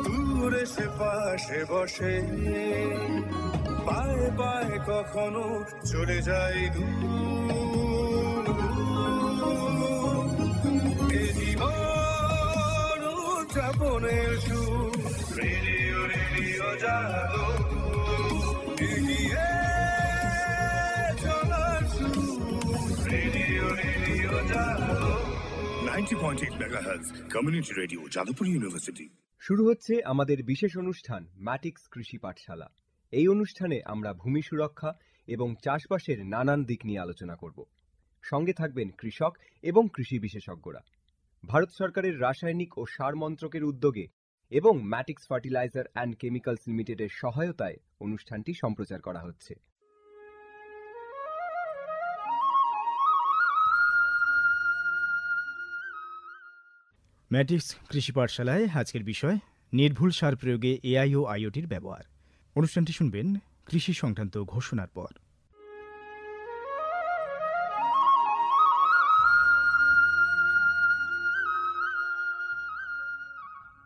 দূরে সে পাশে বসে, পায়ে পায়ে কখনো চলে যায় জীবন উদযাপনের সুর। রেডিও রেডিও জাগো, এগিয়ে চলার সুর। রেডিও রেডিও জাগো। 90.8 megahertz community radio, Jadavpur university. শুরু হচ্ছে আমাদের বিশেষ অনুষ্ঠান ম্যাটিক্স কৃষি পাঠশালা। এই অনুষ্ঠানে আমরা ভূমি সুরক্ষা এবং চাষবাসের নানান দিক নিয়ে আলোচনা করব। সঙ্গে থাকবেন কৃষক এবং কৃষি বিশেষজ্ঞরা। ভারত সরকারের রাসায়নিক ও সার মন্ত্রকের উদ্যোগে এবং ম্যাটিক্স ফার্টিলাইজার অ্যান্ড কেমিক্যালস লিমিটেডের সহায়তায় অনুষ্ঠানটি সম্প্রচার করা হচ্ছে। ম্যাটিক্স কৃষি পাঠশালায় আজকের বিষয় নির্ভুল সার প্রয়োগে এআই ও আইওটির ব্যবহার। অনুষ্ঠানটি শুনবেন কৃষি সংক্রান্ত ঘোষণার পর।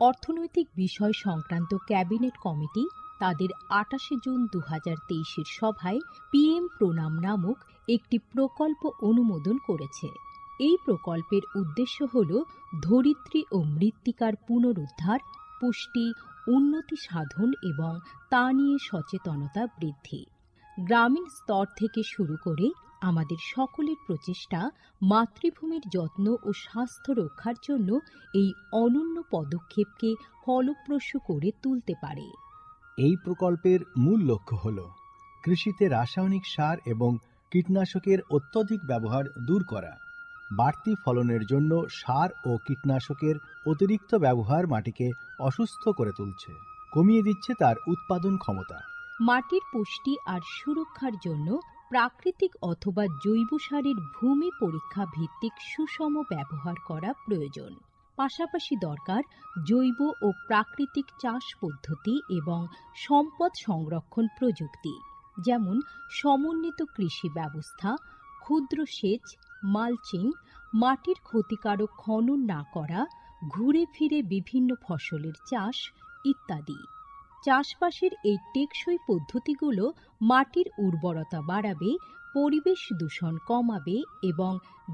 অর্থনৈতিক বিষয় সংক্রান্ত ক্যাবিনেট কমিটি তাদের ২৮ জুন ২০২৩ সভায় পিএম প্রণাম নামক একটি প্রকল্প অনুমোদন করেছে। এই প্রকল্পের উদ্দেশ্য হল ধরিত্রী ও মৃত্তিকার পুনরুদ্ধার, পুষ্টি, উন্নতি সাধন এবং তা নিয়ে সচেতনতা বৃদ্ধি। গ্রামীণ স্তর থেকে শুরু করে আমাদের সকলের প্রচেষ্টা মাতৃভূমির যত্ন ও স্বাস্থ্য রক্ষার জন্য এই অনন্য পদক্ষেপকে ফলপ্রসূ করে তুলতে পারে। এই প্রকল্পের মূল লক্ষ্য হল কৃষিতে রাসায়নিক সার এবং কীটনাশকের অত্যধিক ব্যবহার দূর করা। বাড়তি ফলনের জন্য সার ও কীটনাশকের অতিরিক্ত ব্যবহার মাটিকে অসুস্থ করে তুলছে, কমিয়ে দিচ্ছে তার উৎপাদন ক্ষমতা। মাটির পুষ্টি আর সুরক্ষার জন্য প্রাকৃতিক অথবা জৈব সারের ভূমি পরীক্ষা ভিত্তিক সুষম ব্যবহার করা প্রয়োজন। পাশাপাশি দরকার জৈব ও প্রাকৃতিক চাষ পদ্ধতি এবং সম্পদ সংরক্ষণ প্রযুক্তি, যেমন সমন্বিত কৃষি ব্যবস্থা, ক্ষুদ্র সেচ, মালচিং, মাটির ক্ষতিকারক খনন না করা, ঘুরে ফিরে বিভিন্ন ফসলের চাষ ইত্যাদি। চাষবাসের এই টেকসই পদ্ধতিগুলো মাটির উর্বরতা বাড়াবে, পরিবেশ দূষণ কমাবে এবং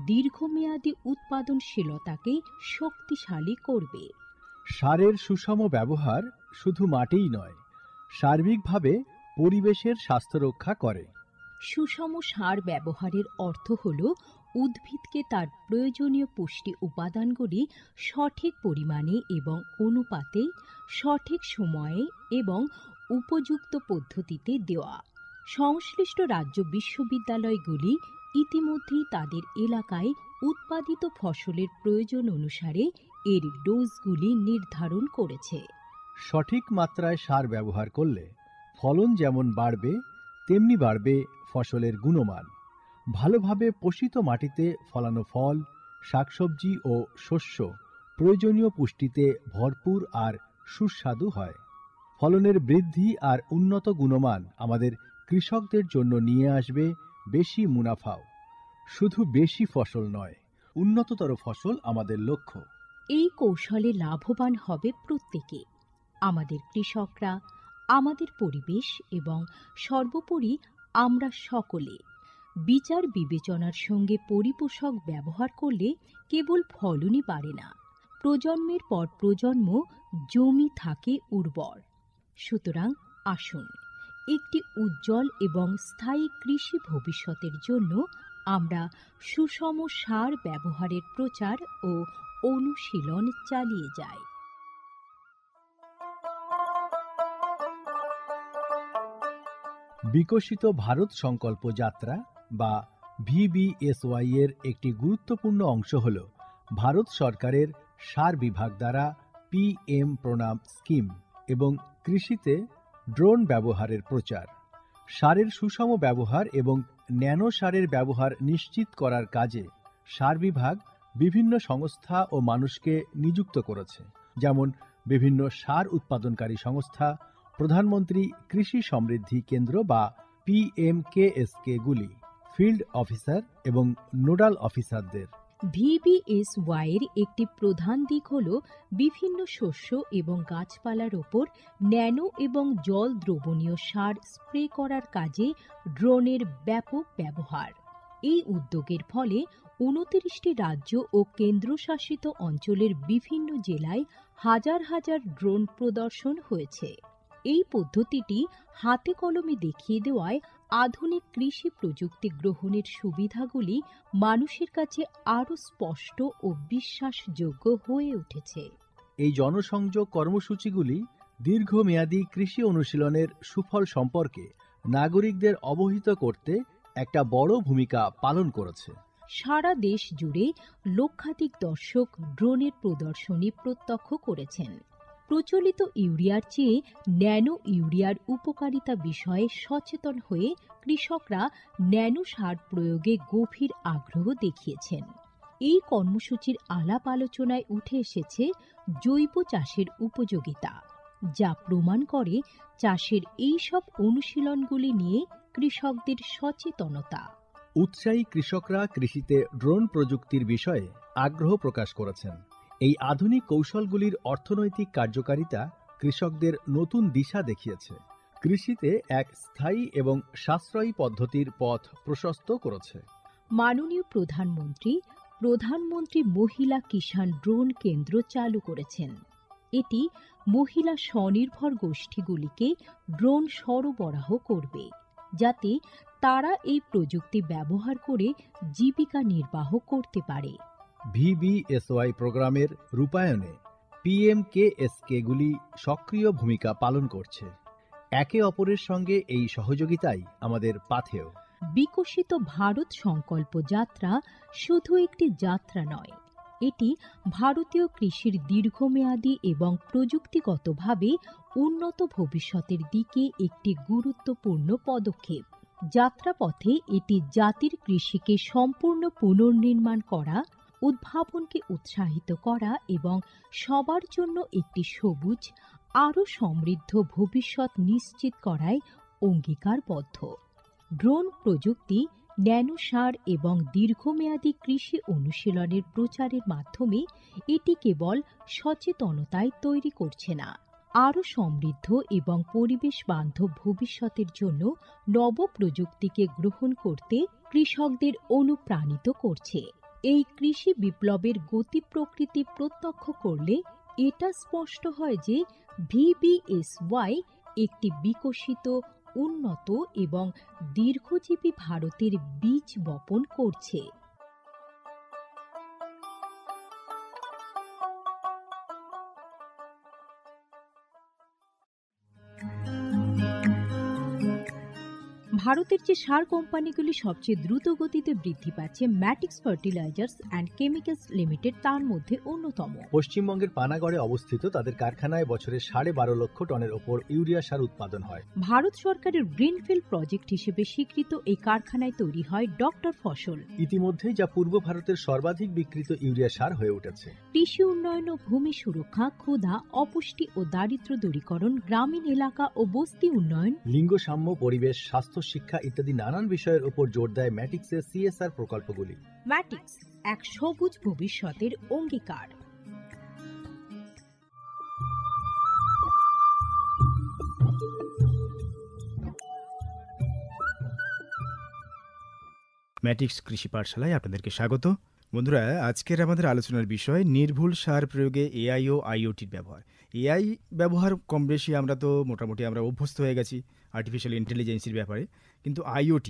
দীর্ঘমেয়াদী উৎপাদনশীলতাকে শক্তিশালী করবে। সারের সুষম ব্যবহার শুধু মাটিই নয়, সার্বিকভাবে পরিবেশের স্বাস্থ্য রক্ষা করে। সুষম সার ব্যবহারের অর্থ হল উদ্ভিদকে তার প্রয়োজনীয় পুষ্টি উপাদানগুলি সঠিক পরিমাণে এবং অনুপাতে, সঠিক সময়ে এবং উপযুক্ত পদ্ধতিতে দেওয়া। সংশ্লিষ্ট রাজ্য বিশ্ববিদ্যালয়গুলি ইতিমধ্যেই তাদের এলাকায় উৎপাদিত ফসলের প্রয়োজন অনুসারে এর ডোজগুলি নির্ধারণ করেছে। সঠিক মাত্রায় সার ব্যবহার করলে ফলন যেমন বাড়বে, তেমনি বাড়বে ফসলের গুণমান। ভালোভাবে পোষিত মাটিতে ফলানো ফল, শাকসবজি ও শস্য প্রয়োজনীয় পুষ্টিতে ভরপুর আর সুস্বাদু হয়। ফলনের বৃদ্ধি আর উন্নত গুণমান আমাদের কৃষকদের জন্য নিয়ে আসবে বেশি মুনাফাও। শুধু বেশি ফসল নয়, উন্নততর ফসল আমাদের লক্ষ্য। এই কৌশলে লাভবান হবে প্রত্যেকে, আমাদের কৃষকরা, আমাদের পরিবেশ এবং সর্বোপরি আমরা সকলে। বিচার বিবেচনার সঙ্গে পরিপোষক ব্যবহার করলে কেবল ফলনই বাড়ে না, প্রজন্মের পর প্রজন্ম জমি থাকে উর্বর। সুতরাং আসুন, একটি উজ্জ্বল এবং স্থায়ী কৃষি ভবিষ্যতের জন্য আমরা সুষম সার ব্যবহারের প্রচার ও অনুশীলন চালিয়ে যাই। বিকশিত ভারত সংকল্প যাত্রা বা VBSY এর একটি গুরুত্বপূর্ণ অংশ হল ভারত সরকারের সার বিভাগ দ্বারা PM প্রণাম স্কিম এবং কৃষিতে ড্রোন ব্যবহারের প্রচার। সারের সুষম ব্যবহার এবং ন্যানো সারের ব্যবহার নিশ্চিত করার কাজে সার বিভাগ বিভিন্ন সংস্থা ও মানুষকে নিযুক্ত করেছে, যেমন বিভিন্ন সার উৎপাদনকারী সংস্থা, প্রধানমন্ত্রী কৃষি সমৃদ্ধি কেন্দ্র বা PMKSK গুলি, ফিল্ড অফিসার এবং নোডাল অফিসারদের। VBSY এর একটি প্রধান দিক হল বিভিন্ন শস্য এবং গাছপালার ওপর ন্যানো এবং জল দ্রবণীয় সার স্প্রে করার কাজে ড্রোনের ব্যাপক ব্যবহার। এই উদ্যোগের ফলে ২৯টি রাজ্য ও কেন্দ্রশাসিত অঞ্চলের বিভিন্ন জেলায় হাজার হাজার ড্রোন প্রদর্শন হয়েছে। এই পদ্ধতিটি হাতে কলমে দেখিয়ে দেওয়ায় আধুনিক কৃষি প্রযুক্তি গ্রহণের সুবিধাগুলি মানুষের কাছে আরও স্পষ্ট ও বিশ্বাসযোগ্য হয়ে উঠেছে। এই জনসংযোগ কর্মসূচিগুলি দীর্ঘমেয়াদী কৃষি অনুশীলনের সুফল সম্পর্কে নাগরিকদের অবহিত করতে একটা বড় ভূমিকা পালন করেছে। সারা দেশ জুড়ে লক্ষাধিক দর্শক ড্রোনের প্রদর্শনী প্রত্যক্ষ করেছেন। প্রচলিত ইউরিয়ার চেয়ে ন্যানো ইউরিয়ার উপকারিতা বিষয়ে সচেতন হয়ে কৃষকরা ন্যানো সার প্রয়োগে গভীর আগ্রহ দেখিয়েছেন। এই কর্মসূচির আলাপ আলোচনায় উঠে এসেছে জৈব চাষের উপযোগিতা, যা প্রমাণ করে চাষের এই সব অনুশীলনগুলি নিয়ে কৃষকদের সচেতনতা। উৎসাহী কৃষকরা কৃষিতে ড্রোন প্রযুক্তির বিষয়ে আগ্রহ প্রকাশ করেছেন। এই আধুনিক কৌশলগুলির অর্থনৈতিক কার্যকারিতা কৃষকদের নতুন দিশা দেখিয়েছে, কৃষিতে এক স্থায়ী এবং সাশ্রয়ী পদ্ধতির পথ প্রশস্ত করেছে। মাননীয় প্রধানমন্ত্রী মহিলা কিষাণ ড্রোন কেন্দ্র চালু করেছেন। এটি মহিলা স্বনির্ভর গোষ্ঠীগুলিকে ড্রোন সরবরাহ করবে, যাতে তারা এই প্রযুক্তি ব্যবহার করে জীবিকা নির্বাহ করতে পারে। VBSY প্রোগ্রামের রূপায়ণে PMKSKগুলি সক্রিয় ভূমিকা পালন করছে। একে অপরের সঙ্গে এই সহযোগিতাই আমাদের পাথেয়। বিকশিত ভারত সংকল্প যাত্রা শুধু একটি যাত্রা নয়, এটি ভারতীয় কৃষির দীর্ঘমেয়াদী এবং প্রযুক্তিগতভাবে উন্নত ভবিষ্যতের দিকে একটি গুরুত্বপূর্ণ পদক্ষেপ। যাত্রাপথে এটি জাতির কৃষিকে সম্পূর্ণ পুনর্নির্মাণ করা, উদ্ভাবনকে উৎসাহিত করা এবং সবার জন্য একটি সবুজ, আরও সমৃদ্ধ ভবিষ্যৎ নিশ্চিত করায় অঙ্গীকারবদ্ধ। ড্রোন প্রযুক্তি, ন্যানো সার এবং দীর্ঘমেয়াদী কৃষি অনুশীলনের প্রচারের মাধ্যমে এটি কেবল সচেতনতায় তৈরি করছে না, আরও সমৃদ্ধ এবং পরিবেশ বান্ধব ভবিষ্যতের জন্য নব প্রযুক্তিকে গ্রহণ করতে কৃষকদের অনুপ্রাণিত করছে। এই কৃষি বিপ্লবের গতি প্রকৃতি প্রত্যক্ষ করলে এটা স্পষ্ট হয় যে VBSY একটি বিকশিত, উন্নত এবং দীর্ঘজীবী ভারতের বীজ বপন করছে। ভারতের যে সার কোম্পানিগুলি সবচেয়ে দ্রুত গতিতে বৃদ্ধি পাচ্ছে, ম্যাটিক্স ফার্টিলাইজার্স অ্যান্ড কেমিক্যালস লিমিটেড তার মধ্যে অন্যতম। পশ্চিমবঙ্গের পানাগড়ে অবস্থিত তাদের কারখানায় বছরে 12.5 লক্ষ টনের ওপর ইউরিয়া সার উৎপাদন হয়। ভারত সরকারের গ্রিনফিল্ড প্রজেক্ট হিসেবে স্বীকৃত এই কারখানায় তৈরি হয় ডক্টর ফসল। ইতিমধ্যেই যা পূর্ব ভারতের সর্বাধিক বিক্রিত ইউরিয়া সার হয়ে উঠেছে। কৃষি উন্নয়ন ও ভূমি সুরক্ষা, ক্ষুধা, অপুষ্টি ও দারিদ্র্য দূরীকরণ, গ্রামীণ এলাকা ও বস্তি উন্নয়ন, লিঙ্গ সাম্য, পরিবেশ, স্বাস্থ্য, শিক্ষা ইত্যাদি নানান বিষয়ের উপর জোর দেয় ম্যাটিক্সের CSR প্রকল্পগুলি। ম্যাটিক্স এক সবুজ ভবিষ্যতের অঙ্গীকার। ম্যাটিক্স কৃষি পাঠশালায় আপনাদেরকে স্বাগত। বন্ধুরা, আজকের আমাদের আলোচনার বিষয় নির্ভুল সার প্রয়োগে AI ও IoTর ব্যবহার। AI ব্যবহার কম বেশি মোটামুটি আমরা অভ্যস্ত হয়ে গেছি আর্টিফিশিয়াল ইন্টেলিজেন্সের ব্যাপারে, কিন্তু IoT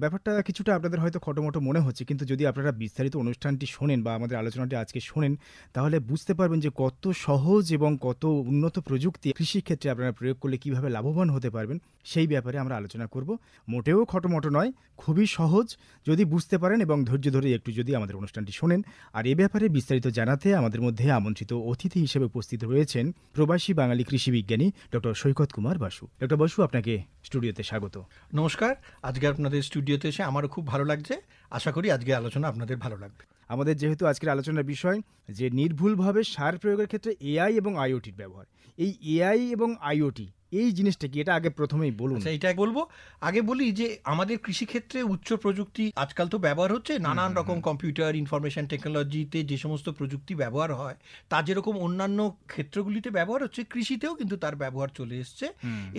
ব্যাপারটা কিছুটা আপনাদের হয়তো খটোমটো মনে হচ্ছে, কিন্তু যদি আপনারা বিস্তারিত অনুষ্ঠানটি শোনেন বা আমাদের আলোচনাটি আজকে শোনেন, তাহলে বুঝতে পারবেন যে কত সহজ এবং কত উন্নত প্রযুক্তি কৃষিক্ষেত্রে আপনারা প্রয়োগ করলে কীভাবে লাভবান হতে পারবেন, সেই ব্যাপারে আমরা আলোচনা করব। মোটেও খটোমটো নয়, খুবই সহজ যদি বুঝতে পারেন এবং ধৈর্য ধরে একটু যদি আমাদের অনুষ্ঠানটি শোনেন। আর এ ব্যাপারে বিস্তারিত জানাতে আমাদের মধ্যে আমন্ত্রিত অতিথি হিসেবে উপস্থিত রয়েছেন প্রবাসী বাঙালি কৃষি বিজ্ঞানী ডক্টর সৈকত কুমার বাসু। ডক্টর বাসু, আপনাকে স্টুডিওতে স্বাগত। নমস্কার। আজকে আপনাদের স্টুডিওতে এসে আমারও খুব ভালো লাগছে। আশা করি আজকে আলোচনা আপনাদের ভালো লাগবে। আমাদের যেহেতু আজকের আলোচনার বিষয় যে নির্ভুলভাবে সার প্রয়োগের ক্ষেত্রে AI এবং IoTর ব্যবহার, এই AI এবং IoT এই জিনিসটা কি, এটা আগে প্রথমেই বলুন। আচ্ছা, এটা বলবো। আগে বলি যে আমাদের কৃষিক্ষেত্রে উচ্চ প্রযুক্তি আজকাল তো ব্যবহার হচ্ছে, নানান রকম কম্পিউটার, ইনফরমেশন টেকনোলজিতে যে সমস্ত প্রযুক্তি ব্যবহার হয় তা যেরকম অন্যান্য ক্ষেত্রগুলিতে ব্যবহার হচ্ছে, কৃষিতেও কিন্তু তার ব্যবহার চলে এসছে।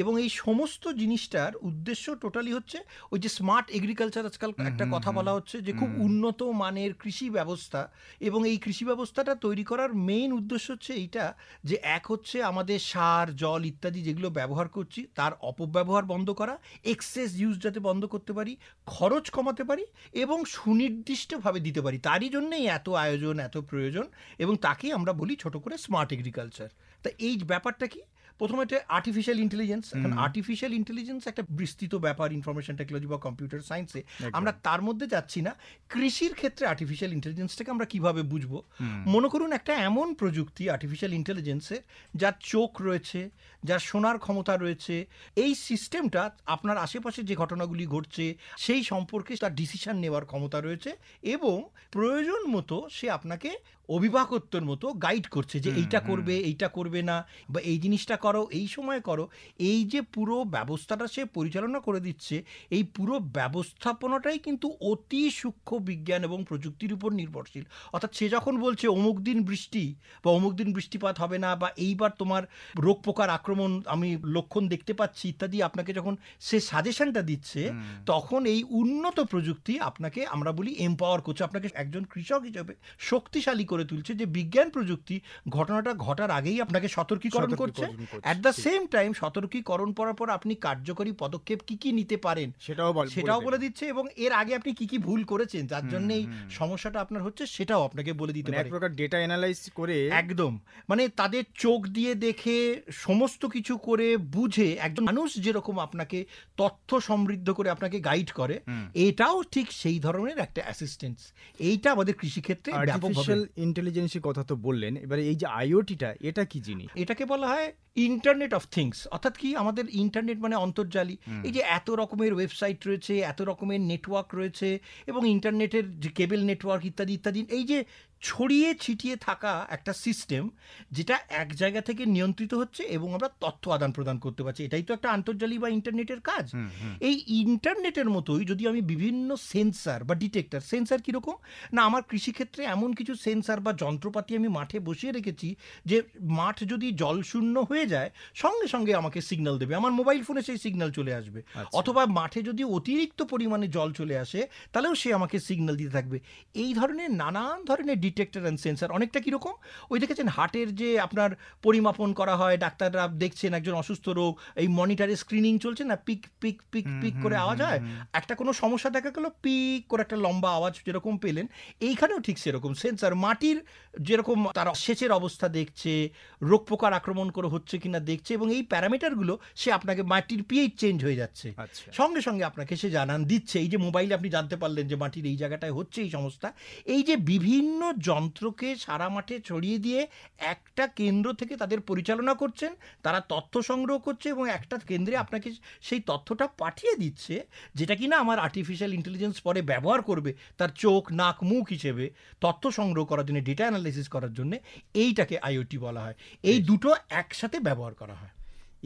এবং এই সমস্ত জিনিসটার উদ্দেশ্য টোটালি হচ্ছে ওই যে স্মার্ট এগ্রিকালচার, আজকাল একটা কথা বলা হচ্ছে যে খুব উন্নত মানের কৃষি ব্যবস্থা। এবং এই কৃষি ব্যবস্থাটা তৈরি করার মেইন উদ্দেশ্য হচ্ছে এইটা যে এক হচ্ছে আমাদের সার, জল ইত্যাদি যেগুলো ব্যবহার করছি তার অপব্যবহার বন্ধ করা, এক্সেস ইউজ যাতে বন্ধ করতে পারি, খরচ কমাতে পারি এবং সুনির্দিষ্টভাবে দিতে পারি, তারই জন্যই এত আয়োজন, এত প্রয়োজন। এবং তাকেই আমরা বলি ছোট করে স্মার্ট এগ্রিকালচার। তা এই ব্যাপারটা কি, প্রথমে এটা আর্টিফিশিয়াল ইন্টেলিজেন্স। এখন আর্টিফিশিয়াল ইন্টেলিজেন্স একটা বিস্তৃত ব্যাপার ইনফরমেশন টেকনোলজি বা কম্পিউটার সায়েন্সে, আমরা তার মধ্যে যাচ্ছি না। কৃষির ক্ষেত্রে আর্টিফিশিয়াল ইন্টেলিজেন্সটাকে আমরা কিভাবে বুঝবো? মনে করুন একটা এমন প্রযুক্তি আর্টিফিশিয়াল ইন্টেলিজেন্সের যার চোখ রয়েছে, যার শোনার ক্ষমতা রয়েছে, এই সিস্টেমটা আপনার আশেপাশে যে ঘটনাগুলি ঘটছে সেই সম্পর্কে তার ডিসিশন নেওয়ার ক্ষমতা রয়েছে এবং প্রয়োজন মতো সে আপনাকে অভিভাবকত্বের মতো গাইড করছে যে এইটা করবে, এইটা করবে না, বা এই জিনিসটা করো, এই সময় করো। এই যে পুরো ব্যবস্থাটা সে পরিচালনা করে দিচ্ছে, এই পুরো ব্যবস্থাপনাটাই কিন্তু অতি সূক্ষ্ম বিজ্ঞান এবং প্রযুক্তির উপর নির্ভরশীল। অর্থাৎ সে যখন বলছে অমুক দিন বৃষ্টি বা অমুক দিন বৃষ্টিপাত হবে না, বা এইবার তোমার রোগ পোকার আক্রমণ আমি লক্ষণ দেখতে পাচ্ছি ইত্যাদি, আপনাকে যখন সে সাজেশনটা দিচ্ছে, তখন এই উন্নত প্রযুক্তি আপনাকে, আমরা বলি এম্পাওয়ার করছে, আপনাকে একজন কৃষক হিসেবে শক্তিশালী করে তুলছে। যে বিজ্ঞান প্রযুক্তি ঘটনাটা ঘটার আগেই আপনাকে সতর্কীকরণ করছে, অ্যাট দ্য সেম টাইম সতর্কীকরণ পড়ার পর আপনি কার্যকরী পদক্ষেপ কি কি নিতে পারেন সেটাও বলে দিচ্ছে, এবং এর আগে আপনি কি কি ভুল করেছেন যার জন্য এই সমস্যাটা আপনার হচ্ছে সেটাও আপনাকে বলে দিতে পারে। এক প্রকার ডেটা অ্যানালাইজ করে, একদম, মানে তাদের চোখ দিয়ে দেখে সমস্ত কিছু করে বুঝে একজন মানুষ যেরকম আপনাকে তথ্য সমৃদ্ধ করে আপনাকে গাইড করে, এটাও ঠিক সেই ধরনের একটা অ্যাসিস্ট্যান্স। এইটা আমাদের কৃষিক্ষেত্রে ব্যাপকভাবে ইন্টেলিজেন্সের কথা তো বললেন, এবারে এই যে আইওটিটা, এটা কি জিনিস? এটাকে বলা হয় ইন্টারনেট অফ থিংস। অর্থাৎ কি, আমাদের ইন্টারনেট মানে অন্তর্জালী। এই যে এত রকমের ওয়েবসাইট রয়েছে, এত রকমের নেটওয়ার্ক রয়েছে, এবং ইন্টারনেটের যে কেবল নেটওয়ার্ক ইত্যাদি ইত্যাদি, এই যে ছড়িয়ে ছিটিয়ে থাকা একটা সিস্টেম যেটা এক জায়গা থেকে নিয়ন্ত্রিত হচ্ছে এবং আমরা তথ্য আদান প্রদান করতে পারছি, এটাই তো একটা আন্তর্জালী বা ইন্টারনেটের কাজ। এই ইন্টারনেটের মতোই যদি আমি বিভিন্ন সেন্সার বা ডিটেক্টর, সেন্সার কীরকম না, আমার কৃষিক্ষেত্রে এমন কিছু সেন্সার বা যন্ত্রপাতি আমি মাঠে বসিয়ে রেখেছি যে মাঠ যদি জলশূন্য হয়ে যায় সঙ্গে সঙ্গে আমাকে সিগন্যাল দেবে, আমার মোবাইল ফোনে সেই সিগন্যাল চলে আসবে। অথবা মাঠে যদি অতিরিক্ত পরিমাণে জল চলে আসে তাহলেও সে আমাকে সিগন্যাল দিতে থাকবে। এই ধরনের নানান ধরনের ডিটেক্টর অ্যান্ড সেন্সার। অনেকটা কীরকম, ওই দেখেছেন হার্টের যে আপনার পরিমাপন করা হয়, ডাক্তাররা দেখছেন একজন অসুস্থ রোগ, এই মনিটরে স্ক্রিনিং চলছে না, পিক পিক পিক পিক করে আওয়াজ হয়, একটা কোনো সমস্যা দেখা গেল, পিক করে একটা লম্বা আওয়াজ যেরকম পেলেন, এইখানেও ঠিক সেরকম সেন্সার মাটির যেরকম তার সেচের অবস্থা দেখছে, রোগ পোকার আক্রমণ করে হচ্ছে কিনা দেখছে, এবং এই প্যারামিটারগুলো সে আপনাকে, মাটির পিএইচ চেঞ্জ হয়ে যাচ্ছে সঙ্গে সঙ্গে আপনাকে সে জানান দিচ্ছে। এই যে মোবাইলে আপনি জানতে পারলেন যে মাটির এই জায়গাটায় হচ্ছে এই সমস্যা। এই যে বিভিন্ন যন্ত্রকে সারা মাঠে ছড়িয়ে দিয়ে একটা কেন্দ্র থেকে তাদের পরিচালনা করছেন, তারা তথ্য সংগ্রহ করছে এবং একটা কেন্দ্রে আপনাকে সেই তথ্যটা পাঠিয়ে দিচ্ছে, যেটা কিনা আমার আর্টিফিশিয়াল ইন্টেলিজেন্স পরে ব্যবহার করবে তার চোখ, নাক, মুখ হিসেবে তথ্য সংগ্রহ করার জন্য, ডেটা অ্যানালাইসিস করার জন্য। এইটাকে আইওটি বলা হয়। এই দুটো একসাথে ব্যবহার করা হয়।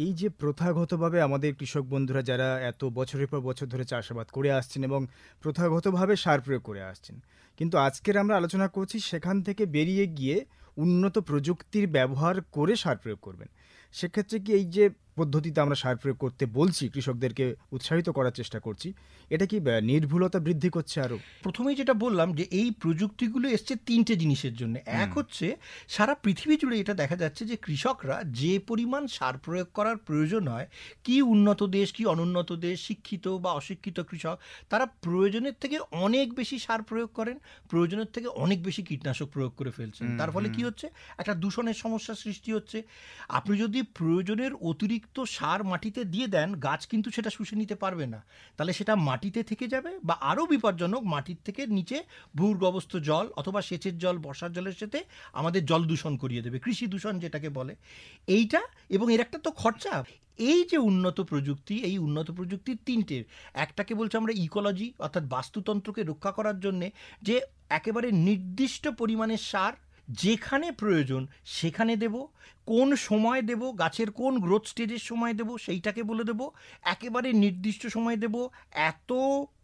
এই যে প্রথাগতভাবে আমাদের কৃষক বন্ধুরা যারা এত বছরের পর বছর ধরে চাষাবাদ করে আসছেন এবং প্রথাগতভাবে সার প্রয়োগ করে আসছেন, কিন্তু আজকের আমরা আলোচনা করছি সেখান থেকে বেরিয়ে গিয়ে উন্নত প্রযুক্তির ব্যবহার করে সার প্রয়োগ করবেন। সেক্ষেত্রে কি এই যে পদ্ধতিতে আমরা সার প্রয়োগ করতে বলছি, কৃষকদেরকে উৎসাহিত করার চেষ্টা করছি, এটা কি নির্ভুলতা বৃদ্ধি করছে আরও? প্রথমেই যেটা বললাম যে এই প্রযুক্তিগুলো এসছে তিনটে জিনিসের জন্য। এক হচ্ছে সারা পৃথিবী জুড়ে এটা দেখা যাচ্ছে যে কৃষকরা যে পরিমাণ সার প্রয়োগ করার প্রয়োজন হয়, কি উন্নত দেশ কি অনুন্নত দেশ, শিক্ষিত বা অশিক্ষিত কৃষক, তারা প্রয়োজনের থেকে অনেক বেশি সার প্রয়োগ করেন, প্রয়োজনের থেকে অনেক বেশি কীটনাশক প্রয়োগ করে ফেলছেন। তার ফলে কি হচ্ছে, একটা দূষণের সমস্যা সৃষ্টি হচ্ছে। আপনি যদি প্রয়োজনের অতিরিক্ত সার মাটিতে দিয়ে দেন, গাছ কিন্তু সেটা শুষে নিতে পারবে না, তাহলে সেটা মাটিতে থেকে যাবে, বা আরও বিপজ্জনক, মাটির থেকে নিচে ভূগর্ভস্থ জল অথবা সেচের জল, বর্ষার জলের সাথে আমাদের জল দূষণ করিয়ে দেবে, কৃষি দূষণ যেটাকে বলে। এইটা, এবং এর একটা তো খরচা। এই যে উন্নত প্রযুক্তি, এই উন্নত প্রযুক্তির তিনটের, একটাকে বলছে আমরা ইকোলজি, অর্থাৎ বাস্তুতন্ত্রকে রক্ষা করার জন্যে যে একেবারে নির্দিষ্ট পরিমাণের সার যেখানে প্রয়োজন সেখানে দেব, কোন সময় দেব, গাছের কোন গ্রোথ স্টেজের সময় দেব সেইটাকে বলে দেব, একেবারে নির্দিষ্ট সময় দেব, এত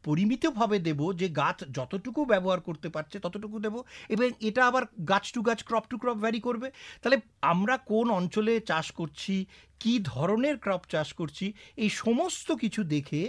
পরিমিতভাবে দেব যে গাছ যতটুকু ব্যবহার করতে পারছে ততটুকু দেব, এবং এটা আবার গাছ টু গাছ, ক্রপ টু ক্রপ ভ্যারি করবে। তাহলে আমরা কোন অঞ্চলে চাষ করছি, কি ধরনের ক্রপ চাষ করছি, এই সমস্ত কিছু দেখে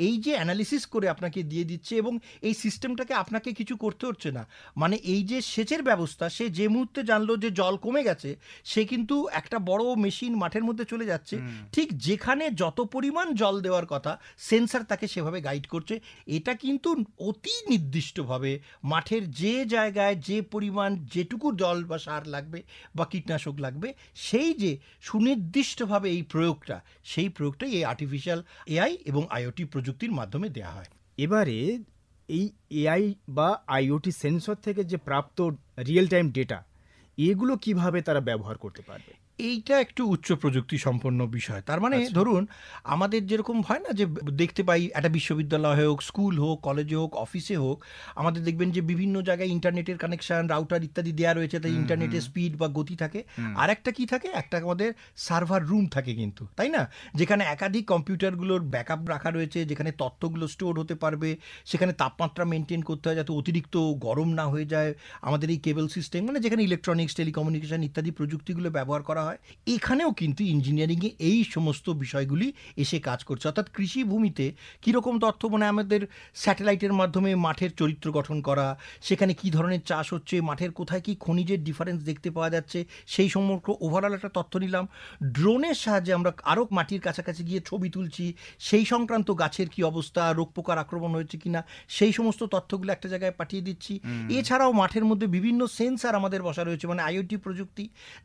এই যে অ্যানালিসিস করে আপনাকে দিয়ে দিচ্ছে, এবং এই সিস্টেমটাকে আপনাকে কিছু করতে হচ্ছে না। মানে এই যে সেচের ব্যবস্থা, সে যে মুহূর্তে জানলো যে জল কমে গেছে, সে কিন্তু একটা বড় মেশিন মাঠের মধ্যে চলে যাচ্ছে, ঠিক যেখানে যত পরিমাণ জল দেওয়ার কথা সেন্সার তাকে সেভাবে গাইড করছে। এটা কিন্তু অতি নির্দিষ্টভাবে মাঠের যে জায়গায় যে পরিমাণ যেটুকু জল বা সার লাগবে বা কীটনাশক লাগবে, সেই যে সুনির্দিষ্টভাবে এই প্রয়োগটা, সেই প্রয়োগটাই এই আর্টিফিশিয়াল এআই এবং আইওটি প্রযুক্তির মাধ্যমে দেওয়া হয়। এবারে এই এআই বা আইওটি সেন্সর থেকে যে প্রাপ্ত রিয়েল টাইম ডেটা, এগুলো কিভাবে তারা ব্যবহার করতে পারবে? এইটা একটু উচ্চ প্রযুক্তি সম্পন্ন বিষয়। তার মানে ধরুন আমাদের যেরকম হয় না যে দেখতে পাই একটা বিশ্ববিদ্যালয় হোক, স্কুল হোক, কলেজে হোক, অফিসে হোক, আমাদের দেখবেন যে বিভিন্ন জায়গায় ইন্টারনেটের কানেকশন, রাউটার ইত্যাদি দেওয়া রয়েছে, তাই ইন্টারনেটের স্পিড বা গতি থাকে। আর একটা কি থাকে, একটা আমাদের সার্ভার রুম থাকে কিন্তু, তাই না, যেখানে একাধিক কম্পিউটারগুলোর ব্যাকআপ রাখা রয়েছে, যেখানে তথ্যগুলো স্টোর হতে পারবে, সেখানে তাপমাত্রা মেনটেন করতে হয় যাতে অতিরিক্ত গরম না হয়ে যায়। আমাদের এই কেবল সিস্টেম, মানে যেখানে ইলেকট্রনিক্স, টেলিকমিউনিকেশন ইত্যাদি প্রযুক্তিগুলো ব্যবহার করা হয়, এখানেও কিন্তু ইঞ্জিনিয়ারিংয়ে এই সমস্ত বিষয়গুলি এসে কাজ করছে। অর্থাৎ কৃষি ভূমিতে কীরকম তথ্য, মানে আমাদের স্যাটেলাইটের মাধ্যমে মাঠের চরিত্র গঠন করা, সেখানে কি ধরনের চাষ হচ্ছে, মাঠের কোথায় কি খনিজের ডিফারেন্স দেখতে পাওয়া যাচ্ছে, সেই সম্পর্কে ওভারঅল একটা তথ্য নিলাম। ড্রোনের সাহায্যে আমরা আরও মাটির কাছাকাছি গিয়ে ছবি তুলছি, সেই সংক্রান্ত গাছের কি অবস্থা, রোগ পোকার আক্রমণ হয়েছে কিনা, সেই সমস্ত তথ্যগুলো একটা জায়গায় পাঠিয়ে দিচ্ছি। এছাড়াও মাঠের মধ্যে বিভিন্ন সেন্সার আমাদের বসা রয়েছে, মানে আইওটি প্রযুক্তি,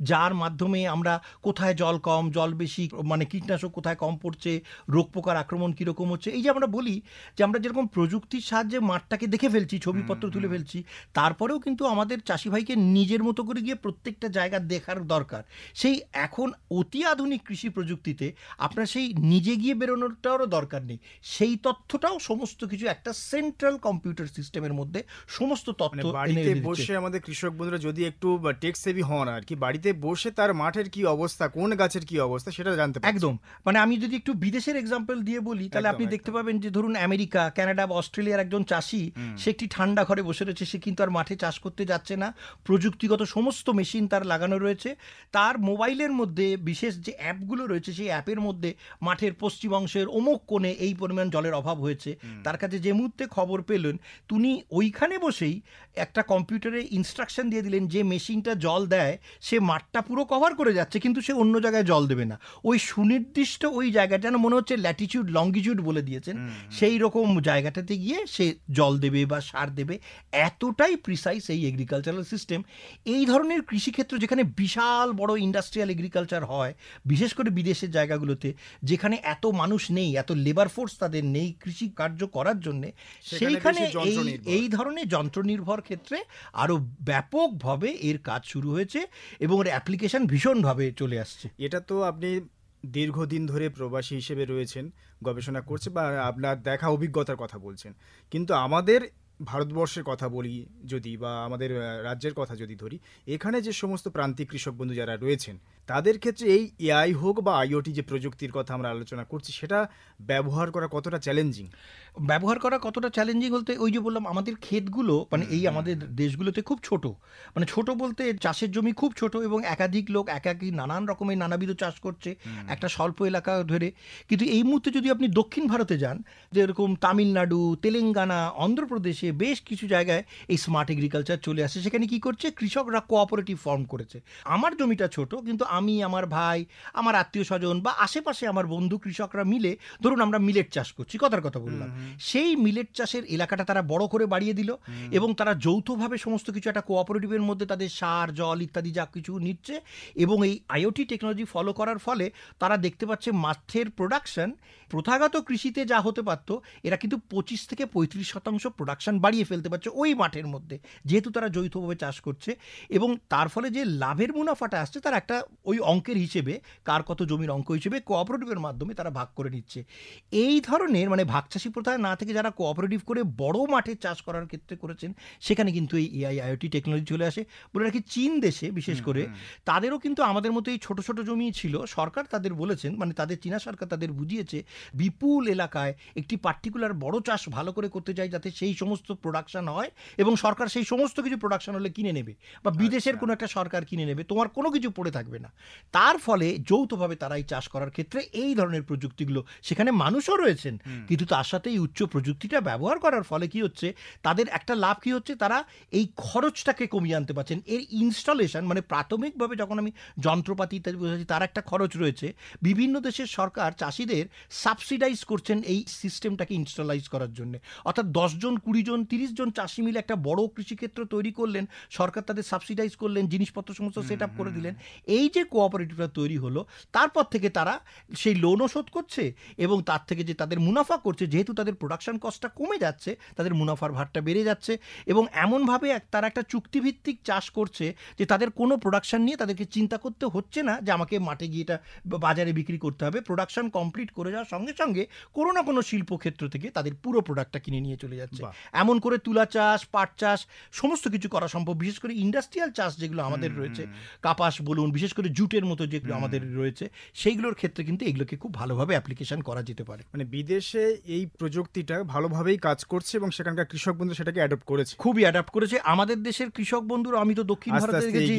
যার মাধ্যমে আমরা কোথায় জল কম, জল বেশি, মানে কীটনাশক কোথায় কম পড়ছে, রোগ পোকার আক্রমণ কীরকম হচ্ছে, এই যে আমরা বলি যে আমরা যেরকম প্রযুক্তির সাহায্যে মাঠটাকে দেখে ফেলছি, ছবিপত্র তুলে ফেলছি, তারপরেও কিন্তু আমাদের চাষি ভাইকে নিজের মতো করে গিয়ে প্রত্যেকটা জায়গা দেখার দরকার। সেই এখন অতি আধুনিক কৃষি প্রযুক্তিতে আপনার সেই নিজে গিয়ে বেরোনোটারও দরকার নেই, সেই তথ্যটাও সমস্ত কিছু একটা সেন্ট্রাল কম্পিউটার সিস্টেমের মধ্যে সমস্ত তথ্য বাড়িতে বসে আমাদের কৃষক বন্ধুরা যদি একটু টেক সেভি হন আর কি, বাড়িতে বসে তার মাঠের কি অবস্থা, কোন গাছের কি অবস্থা সেটা জানতে পারছি। একদম, মানে আমি যদি একটু বিদেশের এক্সাম্পল দিয়ে বলি, তাহলে আপনি দেখতে পাবেন যে ধরুন আমেরিকা, কানাডা বা অস্ট্রেলিয়ার একজন চাষি, সে একটি ঠান্ডা ঘরে বসে রয়েছে, সে কিন্তু আর মাঠে চাষ করতে যাচ্ছে না, প্রযুক্তিগত সমস্ত মেশিন তার লাগানো রয়েছে, তার মোবাইলের মধ্যে বিশেষ যে অ্যাপগুলো রয়েছে, সেই অ্যাপের মধ্যে মাঠের পশ্চিম অংশের অমুক কোণে এই পরিমাণ জলের অভাব হয়েছে, তার কাছে যে মুহূর্তে খবর পেলেন, তিনি ওইখানে বসেই একটা কম্পিউটারে ইনস্ট্রাকশন দিয়ে দিলেন যে মেশিনটা জল দেয়, সে মাঠটা পুরো কভার করে যাচ্ছে, কিন্তু সে অন্য জায়গায় জল দেবে না, ওই সুনির্দিষ্ট ওই জায়গাটা, যেন মনে হচ্ছে ল্যাটিটিউড লঙ্গিটিউড বলে দিয়েছেন, সেই রকম জায়গাটাতে গিয়ে সে জল দেবে বা সার দেবে। এতটাই প্রিসাইজ এই এগ্রিকালচারাল সিস্টেম। এই ধরনের কৃষিক্ষেত্র যেখানে বিশাল বড় ইন্ডাস্ট্রিয়াল এগ্রিকালচার হয়, বিশেষ করে বিদেশের জায়গাগুলোতে যেখানে এত মানুষ নেই, এত লেবার ফোর্স তাদের নেই কৃষি কার্য করার জন্য, সেইখানে এই ধরনের যন্ত্র নির্ভর ক্ষেত্রে আরো ব্যাপকভাবে এর কাজ শুরু হয়েছে এবং এর অ্যাপ্লিকেশন ভীষণভাবে চলে আসছে। এটা তো আপনি দীর্ঘদিন ধরে প্রবাসী হিসেবে রয়েছেন, গবেষণা করছে বা আপনার দেখা অভিজ্ঞতার কথা বলছেন, কিন্তু আমাদের ভারতবর্ষের কথা বলি যদি, বা আমাদের রাজ্যের কথা যদি ধরি, এখানে যে সমস্ত প্রান্তিক কৃষক বন্ধু যারা রয়েছেন, তাদের ক্ষেত্রে এই এআই হোক বা আইওটি যে প্রযুক্তির কথা আমরা আলোচনা করছি, সেটা ব্যবহার করা কতটা চ্যালেঞ্জিং? ব্যবহার করা কতটা চ্যালেঞ্জিং বলতে, ওই যে বললাম আমাদের ক্ষেতগুলো, মানে এই আমাদের দেশগুলোতে খুব ছোট, মানে ছোট বলতে চাষের জমি খুব ছোট এবং একাধিক লোক একাধিক নানান রকমের নানাবিধ চাষ করছে একটা স্বল্প এলাকা ধরে। কিন্তু এই মুহূর্তে যদি আপনি দক্ষিণ ভারতে যান, যেরকম তামিলনাড়ু, তেলেঙ্গানা, অন্ধ্রপ্রদেশে বেশ কিছু জায়গায় এই স্মার্ট এগ্রিকালচার চলে আসে। সেখানে কি করছে, কৃষকরা কোঅপারেটিভ ফর্ম করেছে। আমার জমিটা ছোট, কিন্তু আমি, আমার ভাই, আমার আত্মীয় স্বজন বা আশেপাশে আমার বন্ধু কৃষকরা মিলে, ধরুন আমরা মিলেট চাষ করছি, কথার কথা বললাম, সেই মিলেট চাষের এলাকাটা তারা বড় করে বাড়িয়ে দিল এবং তারা যৌথভাবে সমস্ত কিছু একটা কোঅপারেটিভের মধ্যে তাদের সার, জল ইত্যাদি যা কিছু নিচ্ছে, এবং এই আইওটি টেকনোলজি ফলো করার ফলে তারা দেখতে পাচ্ছে মাঠের প্রোডাকশন প্রথাগত কৃষিতে যা হতে পারতো, এরা কিন্তু 25 থেকে 35% প্রোডাকশন বাড়িয়ে ফেলতে পারছে ওই মাঠের মধ্যে, যেহেতু তারা যৌথভাবে চাষ করছে। এবং তার ফলে যে লাভের মুনাফাটা আসছে, তার একটা ওই অঙ্কের হিসেবে কার কত জমির অঙ্ক হিসেবে কোঅপারেটিভের মাধ্যমে তারা ভাগ করে নিচ্ছে। এই ধরনের মানে ভাগচাষী প্রথায় না থেকে যারা কোঅপারেটিভ করে বড় মাঠে চাষ করার ক্ষেত্রে করেছেন, সেখানে কিন্তু এই এআই আইওটি টেকনোলজি চলে আসে। বলে রাখি চীন দেশে বিশেষ করে তাদেরও কিন্তু আমাদের মতো এই ছোট ছোট জমি ছিল। সরকার তাদের বলেছেন, মানে তাদের চীনা সরকার তাদের বুঝিয়েছে বিপুল এলাকায় একটি পার্টিকুলার বড় চাষ ভালো করে করতে চাই, যাতে সেই সমস্ত প্রোডাকশন হয় এবং সরকার সেই সমস্ত কিছু প্রোডাকশন হলে কিনে নেবে, বা বিদেশের কোনো একটা সরকার কিনে নেবে, তোমার কোনো কিছু পড়ে থাকবে না। তার ফলে যৌথভাবে তারা এই চাষ করার ক্ষেত্রে এই ধরনের প্রযুক্তিগুলো, সেখানে মানুষও রয়েছেন কিন্তু তার সাথে এই উচ্চ প্রযুক্তিটা ব্যবহার করার ফলে কি হচ্ছে, তাদের একটা লাভ কি হচ্ছে, তারা এই খরচটাকে কমিয়ে আনতে পারছেন। এর ইনস্টলেশন মানে প্রাথমিকভাবে যখন আমি যন্ত্রপাতি ইত্যাদি বোঝাচ্ছি, তার একটা খরচ রয়েছে। বিভিন্ন দেশের সরকার চাষিদের সাবসিডাইজ করছেন এই সিস্টেমটাকে ইনস্টলাইজ করার জন্য। অর্থাৎ 10 জন 20 জন 30 জন চাষি মিলে একটা বড় কৃষিক্ষেত্র তৈরি করলেন, সরকার তাদের সাবসিডাইজ করলেন, জিনিসপত্র সমস্ত সেট আপ করে দিলেন। এই যে কোঅপারেটিভটা তৈরি হলো, তারপর থেকে তারা সেই লোনও শোধ করছে এবং তার থেকে যে তাদের মুনাফা করছে, যেহেতু তাদের প্রোডাকশন কস্টটা কমে যাচ্ছে, তাদের মুনাফার ভারটা বেড়ে যাচ্ছে। এবং এমনভাবে তারা একটা চুক্তিভিত্তিক চাষ করছে যে তাদের কোনো প্রোডাকশন নিয়ে তাদেরকে চিন্তা করতে হচ্ছে না যে আমাকে মাঠে গিয়ে এটা বাজারে বিক্রি করতে হবে। প্রোডাকশন কমপ্লিট করে যাওয়ার সঙ্গে সঙ্গে কোনো না কোনো শিল্পক্ষেত্র থেকে তাদের পুরো প্রোডাক্টটা কিনে নিয়ে চলে যাচ্ছে। এমন করে তুলা চাষ, পাট চাষ সমস্ত কিছু করা সম্ভব। বিশেষ করে ইন্ডাস্ট্রিয়াল চাষ যেগুলো আমাদের রয়েছে, কাপাস বলুন, বিশেষ করে জুটের মতো যেগুলো আমাদের রয়েছে, সেইগুলোর ক্ষেত্রে কিন্তু এগুলোকে খুব ভালোভাবে অ্যাপ্লিকেশন করা যেতে পারে। মানে বিদেশে এই প্রযুক্তিটা ভালোভাবেই কাজ করছে এবং সেখানকার কৃষক বন্ধু সেটাকে অ্যাডপ্ট করেছে, খুবই অ্যাডাপ্ট করেছে। আমাদের দেশের কৃষক বন্ধুরা, আমি তো দক্ষিণ ভারতে দেখেছি,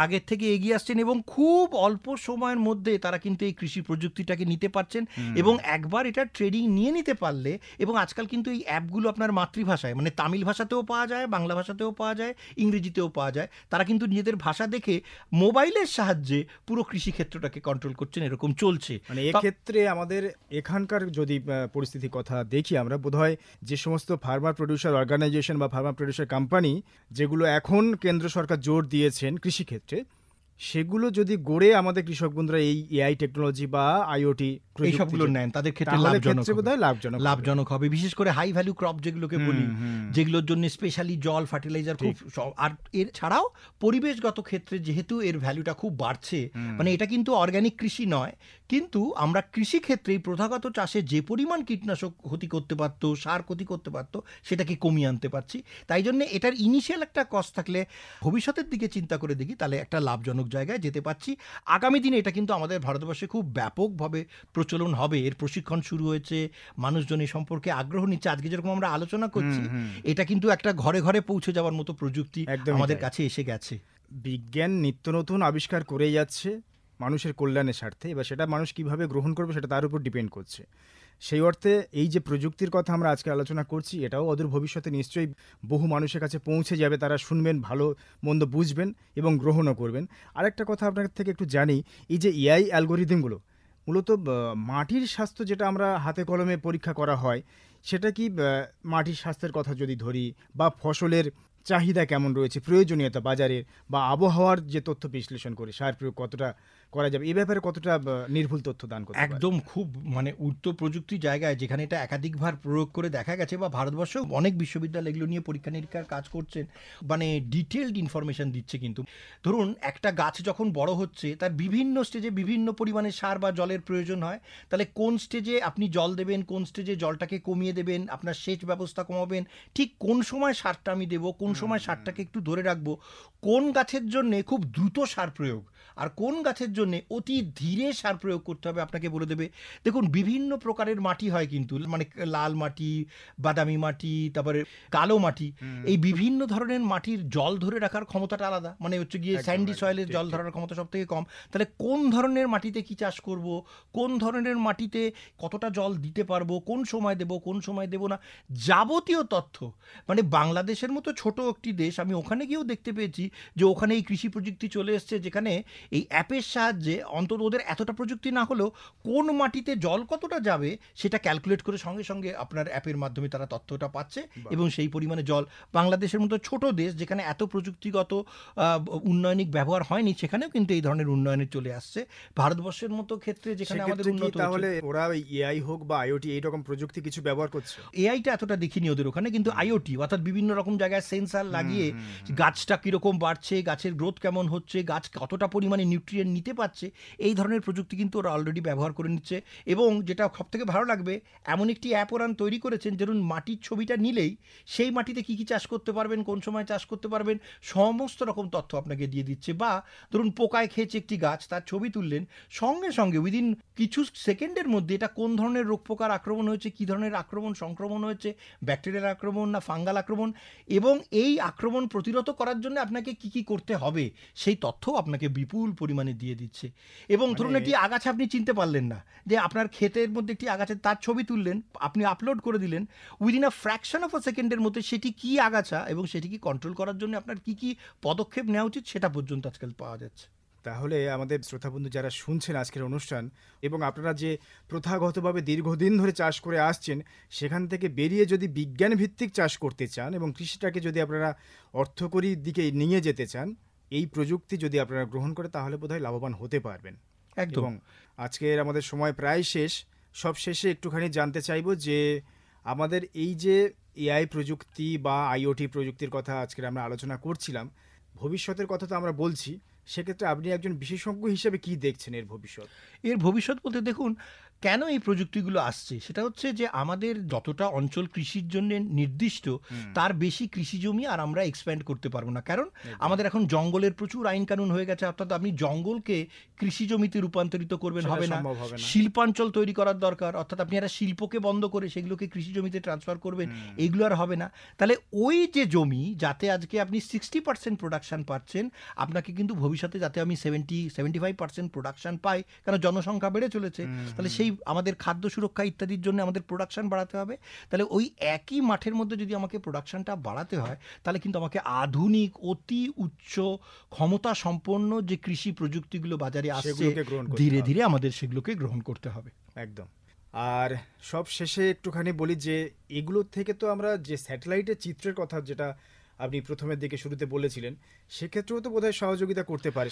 আগের থেকে এগিয়ে আসছেন এবং খুব অল্প সময়ের মধ্যে তারা কিন্তু এই কৃষি প্রযুক্তিটাকে নিতে পারছেন। এবং একবার এটা ট্রেনিং নিয়ে নিতে পারলে, এবং আজকাল কিন্তু এই অ্যাপগুলো আপনার মাতৃভাষায় মানে তামিল ভাষাতেও পাওয়া যায়, বাংলা ভাষাতেও পাওয়া যায়, ইংরেজিতেও পাওয়া যায়। তারা কিন্তু নিজেদের ভাষা দেখে মোবাইলের সাহায্যে পুরো কৃষি ক্ষেত্রটাকে কন্ট্রোল করছেন, এরকম চলছে। মানে এক্ষেত্রে আমাদের এখানকার যদি পরিস্থিতির কথা দেখি, আমরা বোধহয় যে সমস্ত ফার্মার প্রডিউসার অর্গানাইজেশন বা ফার্মার প্রডিউসার কোম্পানি যেগুলো এখন কেন্দ্র সরকার জোর দিয়েছেন কৃষিক্ষেত্রে, সেগুলো যদি গড়ে আমাদের কৃষক বন্ধুরা এই এআই টেকনোলজি বা আইওটি এইসবগুলো নেন, তাদের ক্ষেত্রে লাভজনক হবে। বিশেষ করে হাই ভ্যালু ক্রপ যেগুলোকে বলি, যেগুলোর জন্য স্পেশালি জল, ফার্টিলাইজার খুব, আর এর ছাড়াও পরিবেশগত ক্ষেত্রে যেহেতু এর ভ্যালুটা খুব বাড়ছে, মানে এটা কিন্তু অর্গানিক কৃষি নয়, কিন্তু আমরা কৃষি ক্ষেত্রে প্রথাগত চাষে যে পরিমাণ কীটনাশক ক্ষতি করতে পারতো, সার ক্ষতি করতে পারতো, সেটাকে কমিয়ে আনতে পারছি। তাই জন্য এটার ইনিশিয়াল একটা কস্ট থাকলে ভবিষ্যতের দিকে চিন্তা করে দেখি, তাহলে একটা লাভজনক জায়গায় যেতে পারছি। আগামী দিনে এটা কিন্তু আমাদের ভারতবর্ষে খুব ব্যাপকভাবে প্রচলন হবে। এর প্রশিক্ষণ শুরু হয়েছে, মানুষজন এই সম্পর্কে আগ্রহ নিচ্ছে। আজকে যেরকম আমরা আলোচনা করছি, এটা কিন্তু একটা ঘরে ঘরে পৌঁছে যাওয়ার মতো প্রযুক্তি আমাদের কাছে এসে গেছে। বিজ্ঞান নিত্য নতুন আবিষ্কার করে যাচ্ছে মানুষের কল্যাণের স্বার্থে। এবার সেটা মানুষ কিভাবে গ্রহণ করবে সেটা তার উপর ডিপেন্ড করছে। সেই অর্থে এই যে প্রযুক্তির কথা আমরা আজকে আলোচনা করছি, এটাও অদূর ভবিষ্যতে নিশ্চয়ই বহু মানুষের কাছে পৌঁছে যাবে। তারা শুনবেন, ভালো মন্দ বুঝবেন এবং গ্রহণও করবেন। আরেকটা কথা আপনার থেকে একটু জানি, এই যে এআই অ্যালগোরিদমগুলো মূলত মাটির স্বাস্থ্য যেটা আমরা হাতে কলমে পরীক্ষা করা হয়, সেটা কি মাটির স্বাস্থ্যের কথা যদি ধরি, বা ফসলের চাহিদা কেমন রয়েছে, প্রয়োজনীয়তা বাজারের, বা আবহাওয়ার যে তথ্য বিশ্লেষণ করে সার প্রয়োগ কতটা করা যাবে, এ ব্যাপারে কতটা নির্ভুল তথ্য দান করতে একদম খুব মানে উচ্চ প্রযুক্তির জায়গায়, যেখানে এটা একাধিকবার প্রয়োগ করে দেখা গেছে, বা ভারতবর্ষেও অনেক বিশ্ববিদ্যালয় এগুলো নিয়ে পরীক্ষা নিরীক্ষার কাজ করছেন, মানে ডিটেলড ইনফরমেশন দিচ্ছে। কিন্তু ধরুন একটা গাছ যখন বড় হচ্ছে, তার বিভিন্ন স্টেজে বিভিন্ন পরিমাণে সার বা জলের প্রয়োজন হয়। তাহলে কোন স্টেজে আপনি জল দেবেন, কোন স্টেজে জলটাকে কমিয়ে দেবেন, আপনার সেচ ব্যবস্থা কমাবেন, ঠিক কোন সময় সারটা আমি দেবো, কোন সময় সারটাকে একটু ধরে রাখবো, কোন গাছের জন্য খুব দ্রুত সার প্রয়োগ আর কোন গাছের জন্য অতি ধীরে সার প্রয়োগ করতে হবে আপনাকে বলে দেবে। দেখুন বিভিন্ন প্রকারের মাটি হয় কিন্তু, মানে লাল মাটি, বাদামি মাটি, তারপরে কালো মাটি, এই বিভিন্ন ধরনের মাটির জল ধরে রাখার ক্ষমতাটা আলাদা। মানে হচ্ছে গিয়ে স্যান্ডি সয়েলের জল ধরার ক্ষমতা সব থেকে কম। তাহলে কোন ধরনের মাটিতে কি চাষ করব, কোন ধরনের মাটিতে কতটা জল দিতে পারবো, কোন সময় দেব, কোন সময় দেব না, যাবতীয় তথ্য। মানে বাংলাদেশের মতো ছোট একটি দেশ, আমি ওখানে গিয়েও দেখতে পেয়েছি যে ওখানে এই কৃষি প্রযুক্তি চলে এসছে, যেখানে এই অ্যাপের সাহায্যে অন্তত ওদের এতটা প্রযুক্তি না হলেও কোন মাটিতে জল কতটা যাবে সেটা ক্যালকুলেট করে সঙ্গে সঙ্গে আপনার অ্যাপের মাধ্যমে তারা তথ্যটা পাচ্ছে এবং সেই পরিমাণে জল। বাংলাদেশের মতো ছোট দেশ যেখানে এত প্রযুক্তিগত উন্নয়নিক ব্যবহার হয়নি, সেখানেও কিন্তু এই ধরনের উন্নয়নে চলে আসছে। ভারতবর্ষের মতো ক্ষেত্রে যেখানে আমাদের উন্নত, তাহলে ওরা এআই হোক বা আইওটি এই রকম প্রযুক্তি কিছু ব্যবহার করছে। এআইটা এতটা দেখিনি ওদের ওখানে, কিন্তু আইওটি অর্থাৎ বিভিন্ন রকম জায়গায় সেন্স সেন্সার লাগিয়ে গাছটা কীরকম বাড়ছে, গাছের গ্রোথ কেমন হচ্ছে, গাছ কতটা পরিমাণে নিউট্রিয়েন্ট নিতে পারছে, এই ধরনের প্রযুক্তি কিন্তু ওরা অলরেডি ব্যবহার করে নিচ্ছে। এবং যেটা সবথেকে ভালো লাগবে, এমন একটি অ্যাপ ওরা তৈরি করেছেন, ধরুন মাটির ছবিটা নিলেই সেই মাটিতে কী কী চাষ করতে পারবেন, কোন সময় চাষ করতে পারবেন, সমস্ত রকম তথ্য আপনাকে দিয়ে দিচ্ছে। বা ধরুন পোকায় খেয়েছে একটি গাছ, তার ছবি তুললেন, সঙ্গে সঙ্গে উইদিন কিছু সেকেন্ডের মধ্যে এটা কোন ধরনের রোগ পোকার আক্রমণ হয়েছে, কী ধরনের সংক্রমণ হয়েছে, ব্যাকটেরিয়াল আক্রমণ না ফাঙ্গাল আক্রমণ, এবং এই আক্রমণ প্রতিরোধ করার জন্য আপনাকে কি কি করতে হবে সেই তথ্য আপনাকে বিপুল পরিমাণে দিয়ে দিচ্ছে। এবং ধরুন একটি আগাছা আপনি চিনতে পারলেন না, যে আপনার ক্ষেতের মধ্যে একটি আগাছা, তার ছবি তুললেন, আপনি আপলোড করে দিলেন, within a fraction of a সেকেন্ডের মধ্যে সেটি কি আগাছা এবং সেটি কি কন্ট্রোল করার জন্য আপনার কি কি পদক্ষেপ নেওয়া উচিত সেটা পর্যন্ত আজকাল পাওয়া যাচ্ছে। তাহলে আমাদের শ্রোতাবন্ধু যারা শুনছেন আজকের অনুষ্ঠান, এবং আপনারা যে প্রথাগতভাবে দীর্ঘদিন ধরে চাষ করে আসছেন, সেখান থেকে বেরিয়ে যদি বিজ্ঞান ভিত্তিক চাষ করতে চান এবং কৃষিটাকে যদি আপনারা অর্থকরীর দিকে নিয়ে যেতে চান, এই প্রযুক্তি যদি আপনারা গ্রহণ করে তাহলে বোধহয় লাভবান হতে পারবেন। একদম। এবং আজকের আমাদের সময় প্রায় শেষ। সব শেষে একটুখানি জানতে চাইবো যে আমাদের এই যে এআই প্রযুক্তি বা আইওটি প্রযুক্তির কথা আজকে আমরা আলোচনা করছিলাম, ভবিষ্যতের কথা তো আমরা বলছি, সেক্ষেত্রে আপনি একজন বিশেষজ্ঞ হিসেবে কি দেখছেন এর ভবিষ্যৎ? এর ভবিষ্যৎ বলতে দেখুন, কেন এই প্রযুক্তিগুলো আসছে সেটা হচ্ছে যে আমাদের যতটা অঞ্চল কৃষির জন্য নির্দিষ্ট, তার বেশি কৃষি জমি আর আমরা এক্সপ্যান্ড করতে পারবো না। কারণ আমাদের এখন জঙ্গলের প্রচুর আইন কানুন হয়ে গেছে, অর্থাৎ আপনি জঙ্গলকে কৃষি জমিতে রূপান্তরিত করবেন হবে না। শিল্পাঞ্চল তৈরি করার দরকার, অর্থাৎ আপনি একটা শিল্পকে বন্ধ করে সেগুলোকে কৃষি জমিতে ট্রান্সফার করবেন, এগুলো আর হবে না। তাহলে ওই যে জমি, যাতে আজকে আপনি 60% প্রোডাকশান পাচ্ছেন, আপনাকে কিন্তু ভবিষ্যতে যাতে আমি 75% প্রোডাকশান পাই, কারণ জনসংখ্যা বেড়ে চলেছে, তাহলে সেই আমাদের খাদ্য সুরক্ষা ইত্যাদির জন্য আমাদের প্রোডাকশান বাড়াতে হবে। তাহলে ওই একই মাঠের মধ্যে যদি আমাকে প্রোডাকশানটা বাড়াতে হয়, তাহলে কিন্তু আমাকে আধুনিক অতি উচ্চ ক্ষমতা সম্পন্ন যে কৃষি প্রযুক্তিগুলো বাজারে আসছে, ধীরে ধীরে আমাদের সেগুলোকে গ্রহণ করতে হবে। একদম। আর সব শেষে একটুখানি বলি যে এগুলোর থেকে তো আমরা যে স্যাটেলাইটের চিত্রের কথা যেটা আপনি প্রথমের দিকে শুরুতে বলেছিলেন, সেক্ষেত্রেও তো বোধহয় সহযোগিতা করতে পারে।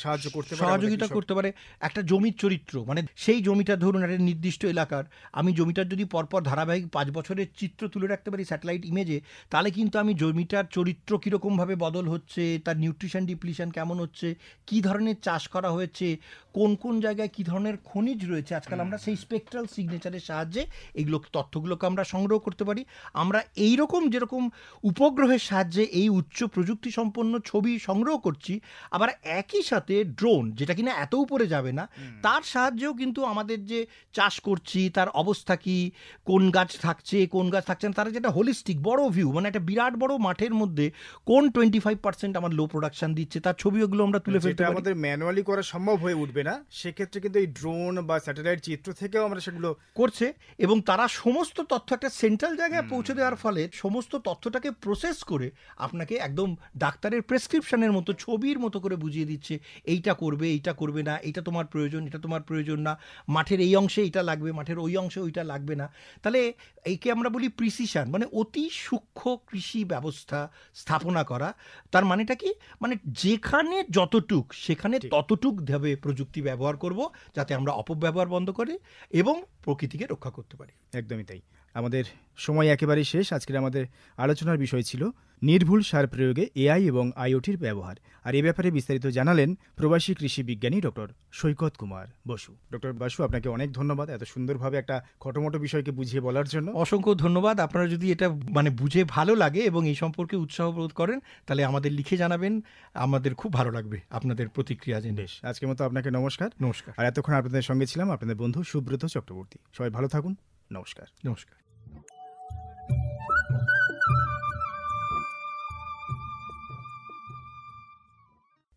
করতে পারে একটা জমির চরিত্র, মানে সেই জমিটা ধরুন একটা নির্দিষ্ট এলাকার, আমি জমিটার যদি পরপর ধারাবাহিক 5 বছরের চিত্র তুলে রাখতে পারি স্যাটেলাইট ইমেজে, তাহলে কিন্তু আমি জমিটার চরিত্র কীরকমভাবে বদল হচ্ছে, তার নিউট্রিশন ডিপ্লিশন কেমন হচ্ছে, কী ধরনের চাষ করা হয়েছে, কোন কোন জায়গায় কী ধরনের খনিজ রয়েছে, আজকাল আমরা সেই স্পেকট্রাল সিগনেচারের সাহায্যে এইগুলো তথ্যগুলোকে আমরা সংগ্রহ করতে পারি। আমরা এইরকম যেরকম উপগ্রহের সাহায্যে এই উচ্চ প্রযুক্তি সম্পন্ন ছবি সংগ্রহ করছি, আবার একই সাথে ড্রোন, যেটা কিনা এত উপরে যাবে না, তার সাহায্যেও কিন্তু আমাদের যে চাষ করছি তার অবস্থা কি, কোন গাছ থাকছে কোন গাছ থাকছে না, তার যেটা হোলিস্টিক বড় ভিউ, মানে একটা বিরাট বড় মাঠের মধ্যে কোন 25% আমার লো প্রোডাকশন দিচ্ছে, তার ছবিগুলো আমরা তুলে ফেলতে পারি। আমাদের ম্যানুয়ালি করা সম্ভব হয়ে উঠবে না, সেক্ষেত্রে কিন্তু এই ড্রোন বা স্যাটেলাইট চিত্র থেকেও আমরা সেগুলো করছে, এবং তারা সমস্ত তথ্য একটা সেন্ট্রাল জায়গায় পৌঁছে দেওয়ার ফলে সমস্ত তথ্যটাকে প্রসেস করে আপনাকে একদম ডাক্তারের প্রেসক্রিপশনের মতো ছবির মতো করে বুঝিয়ে দিচ্ছে, এইটা করবে এইটা করবে না, এইটা তোমার প্রয়োজন এটা তোমার প্রয়োজন না, মাঠের এই অংশে এইটা লাগবে মাঠের ওই অংশে ওইটা লাগবে না। তাহলে এইকে আমরা বলি প্রিসিশন, মানে অতি সূক্ষ্ম কৃষি ব্যবস্থা স্থাপনা করা। তার মানেটা কি, মানে যেখানে যতটুক সেখানে ততটুক ভাবে প্রযুক্তি ব্যবহার করব, যাতে আমরা অপব্যবহার বন্ধ করি এবং প্রকৃতিকে রক্ষা করতে পারি। একদমই তাই। আমাদের সময় একেবারেই শেষ। আজকের আমাদের আলোচনার বিষয় ছিল নির্ভুল সার প্রয়োগে এআই এবং আইওটির ব্যবহার। আর এ ব্যাপারে বিস্তারিত জানালেন প্রবাসী কৃষি বিজ্ঞানী ডক্টর সৈকত কুমার বসু। ডক্টর বসু, আপনাকে অনেক ধন্যবাদ এত সুন্দরভাবে একটা খটোমটো বিষয়কে বুঝিয়ে বলার জন্য। অসংখ্য ধন্যবাদ। আপনারা যদি এটা মানে বুঝে ভালো লাগে এবং এই সম্পর্কে উৎসাহ বোধ করেন, তাহলে আমাদের লিখে জানাবেন, আমাদের খুব ভালো লাগবে আপনাদের প্রতিক্রিয়া জেনে। আজকের মতো আপনাকে নমস্কার। নমস্কার। আর এতক্ষণ আপনাদের সঙ্গে ছিলাম আপনাদের বন্ধু সুব্রত চক্রবর্তী। সবাই ভালো থাকুন। নমস্কার। নমস্কার।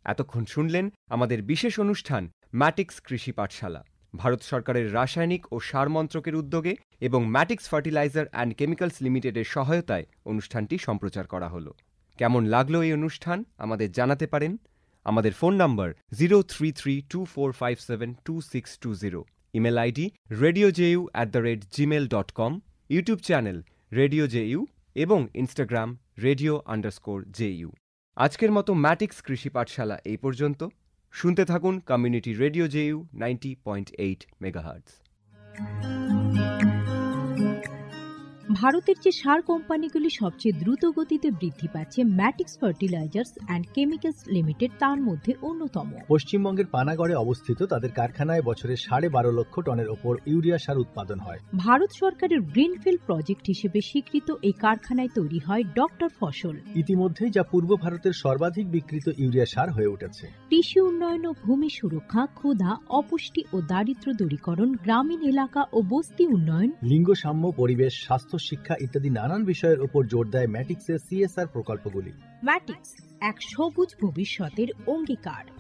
এতক্ষণ শুনলেন আমাদের বিশেষ অনুষ্ঠান ম্যাটিক্স কৃষি পাঠশালা, ভারত সরকারের রাসায়নিক ও সার মন্ত্রকের উদ্যোগে এবং ম্যাটিক্স ফার্টিলাইজার অ্যান্ড কেমিক্যালস লিমিটেডের সহায়তায় অনুষ্ঠানটি সম্প্রচার করা হলো। কেমন লাগলো এই অনুষ্ঠান আমাদের জানাতে পারেন। আমাদের ফোন নম্বর 0332457262, email ID radiojeu@gmail.com, YouTube channel radio JU এবং ইনস্টাগ্রাম radio_ju। আজকের মতো ম্যাটিক্স কৃষি পাঠশালা এই পর্যন্ত। শুনতে থাকুন কমিউনিটি রেডিও জেইউ 90.8 মেগাহার্টজ। ভারতের যে সার কোম্পানিগুলি সবচেয়ে দ্রুত গতিতে বৃদ্ধি পাচ্ছে ম্যাটিক্স ফার্টিলাইজার্স অ্যান্ড কেমিক্যালস লিমিটেড তার মধ্যে অন্যতম। পশ্চিমবঙ্গের পানাগড়ে অবস্থিত তাদের কারখানায় বছরে 12.5 লক্ষ টনের ওপর ইউরিয়া সার উৎপাদন হয়। ভারত সরকারের গ্রিনফিল্ড প্রজেক্ট হিসেবে স্বীকৃত এই কারখানায় তৈরি হয় ডক্টর ফসল। ইতিমধ্যেই যা পূর্ব ভারতের সর্বাধিক বিক্রিত ইউরিয়া সার হয়ে উঠেছে। কৃষি উন্নয়ন ও ভূমি সুরক্ষা, ক্ষুধা, অপুষ্টি ও দারিদ্র্য দূরীকরণ, গ্রামীণ এলাকা ও বস্তি উন্নয়ন, লিঙ্গ সাম্য, পরিবেশ, স্বাস্থ্য, শিক্ষা ইত্যাদি নানান বিষয়ের উপর জোর দেয় ম্যাটিক্সের CSR প্রকল্পগুলি। ম্যাটিক্স এক সবুজ ভবিষ্যতের অঙ্গীকার।